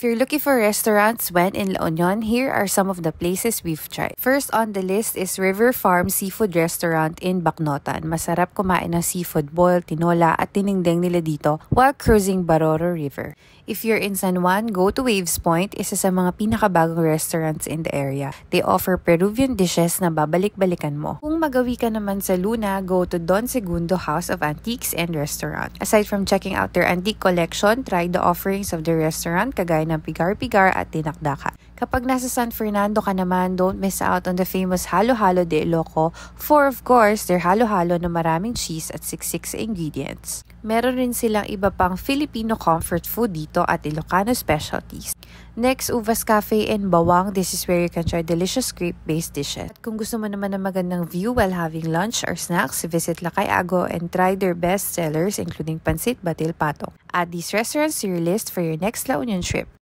If you're looking for restaurants when in La Union, here are some of the places we've tried. First on the list is River Farm Seafood Restaurant in Bacnotan. Masarap kumain ng seafood boil, tinola at tiningding nila dito while cruising Baroro River. If you're in San Juan, go to Waves Point, isa sa mga pinakabagong restaurants in the area. They offer Peruvian dishes na babalik-balikan mo. Kung magawi ka naman sa Luna, go to Don Segundo House of Antiques and Restaurant. Aside from checking out their antique collection, try the offerings of the restaurant kagaya ng pigar-pigar at dinakdaka. Kapag nasa San Fernando ka naman, don't miss out on the famous Halo-Halo de Iloco for, of course, their halo-halo na maraming cheese at siksik sa ingredients. Meron rin silang iba pang Filipino comfort food dito at Ilocano specialties. Next, Uvas Cafe in Bawang. This is where you can try delicious crepe-based dishes. At kung gusto mo naman ng magandang view while having lunch or snacks, visit Lakay Ago and try their best sellers including Pansit Batil Patong. Add these restaurants to your list for your next La Union trip.